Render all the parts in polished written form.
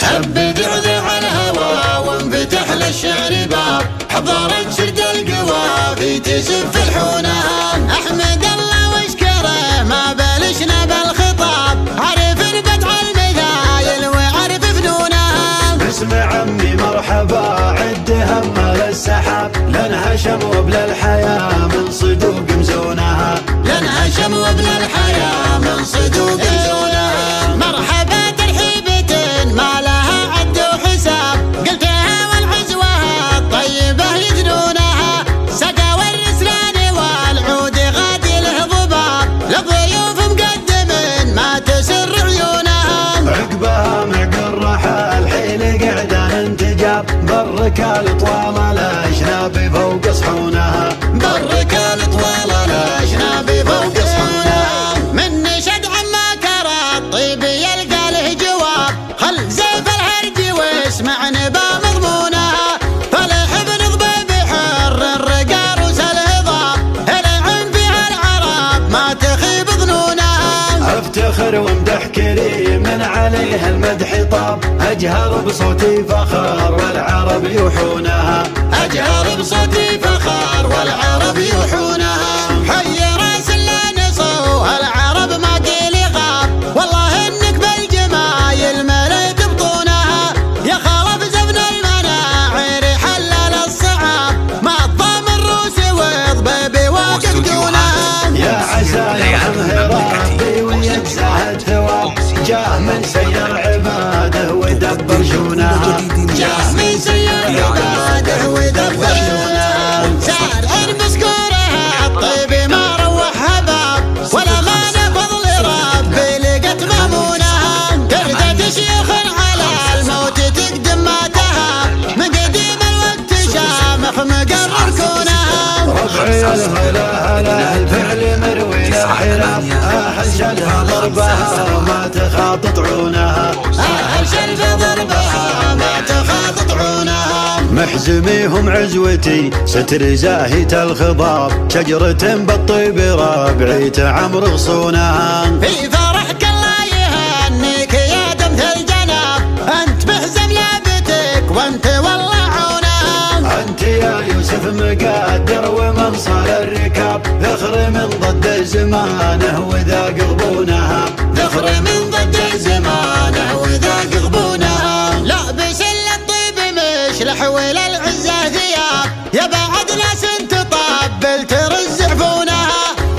هب ذعذع الهوى وانفتح للشعر باب، حضرت شد القوافي تسف الحونها. احمد الله واشكره ما بلشنا بالخطاب، عرف البدع المثايل وعرف فنونها. باسم عمي مرحبا عد هم للسحاب، لانهشم وبلا الحياة من صدوق مزونها. لانهشم وبلا الحياة من صدوق مزونها. مرحبا ترحيبة ما لها عد وحساب، قلتها والعزوة الطيبة يجنونها. سقى والرسلان والعود غادي له ضباب، للضيوف مقدم ما تسر عيونها. عقبها معقل رحى الحين قعدان انتجاب، بالركال طوال الاشناب فوق صحونها. بالركال طوال الاشناب فوق صحونها. من نشد عما كرى الطيب يلقى له جواب، خل زيف الهرج واسمع نبا مضمونها. فلح بن ضبيب حر الرقا روس الهضاب، العين فيها العرب ما تخيب ظنونها. افتخر وامدح كريم من عليه المدح طاب، اجهر بصوتي فخر والعرب يوحونها. اجهر بصوتي فخر والعرب يوحونها. حي راس اللي نصوها العرب ما قيل غاب، والله انك بالجمايل مليت بطونها. يا خلف زبن المناعر حلل الصعاب، ما الضام الروسي وضبيبي واقف دونها. يا عسى يرحم ربي ويجزاه الثواب، جاه من سير عباده ودبر شونها. جاه من سير عباده ودبر شونها. سار مسكورها الطيب ما روحها باب، ولا ما نفض لربي لقت مامونها. كردة شيوخ على الموت تقدم ما تهاب، من قديم الوقت شامخ مقرر كونها. ربعي الهلا هلا الفعل مروي للحراف، اهل شلها ضربها ما تخاطط عونها. اهل شلف ضربها ما تخاطط عونها. محزميهم عزوتي ستر زاهية الخضاب، شجرة بالطيب ربعي تعمر غصونها. في فرحك الله يهنيك يا دمث الجناب، انت بهزم لابتك وانت والله عونها. انت يا يوسف مقدر ومنصر الركاب، ذخر من ضد زمانه وذاق غبونها. ذخر من ضد زمانه وذاق غبونها. لابس الطيب مشلح ولا العزة ثياب، يا بعد ناس انت طبل ترز عفونها.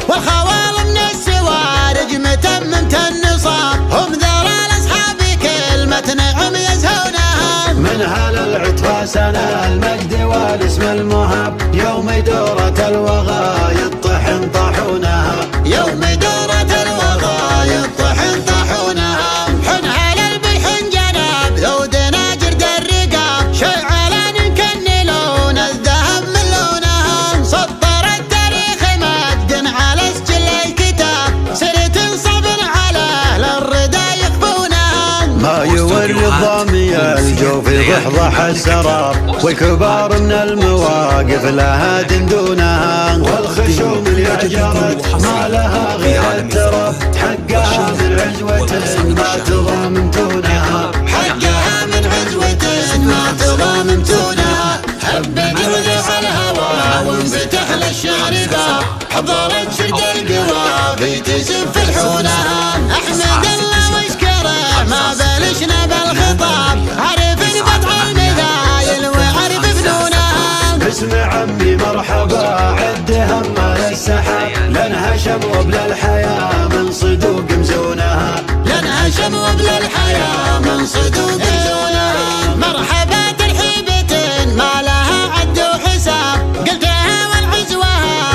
والخوال من السوارج متممت النصاب، هم ذرى الاصحاب كلمة نعم يزهونها. من هل العطفة سنة المجد والاسم المهاب، يوم دورة الوغى يطحن طاحونها. يوم دورة الوغى يطحن طاحونها. حن على البلحن جناب ذودنا جرد الرقاب، شعلان كن لون الذهب من لونها. سطر التاريخ مجد على سجل الكتاب، سرة صعب على اهل الردى يخفونها. ما يوري الضامي الجوف ضحضح السراب، والكبار من المواقف لها دندونها. والخشوم اللي جرت ما لها غير الترف، حقها من عزوة ما تضامنتونها. حقها من عزوة ما تضامنتونها. هب ذعذع الهوى وانفتح للشعر باب، حضرت شد القوافي تسف الحونها. احمد الله واشكره ما بلشنا بالخطاب، عرف البدع المثايل وعرف فنونها. باسم عمي مرحبا عد هم للسحاب، لانهشم وبلا الحياة من صدوق مزونها. لانهشم وبلا الحياة من صدوق مزونها. مرحبا ترحيبة ما لها عد وحساب، قلتها والعزوة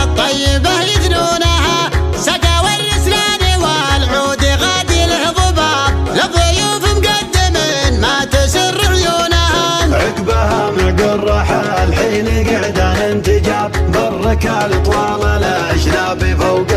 الطيبة يجنونها. سقى والرسلان والعود غادي له ضباب، للضيوف مقدم ما تسر عيونها. عقبها معقل رحى الحين قعدان انتجاب، بالركال طوال الاشناب فوق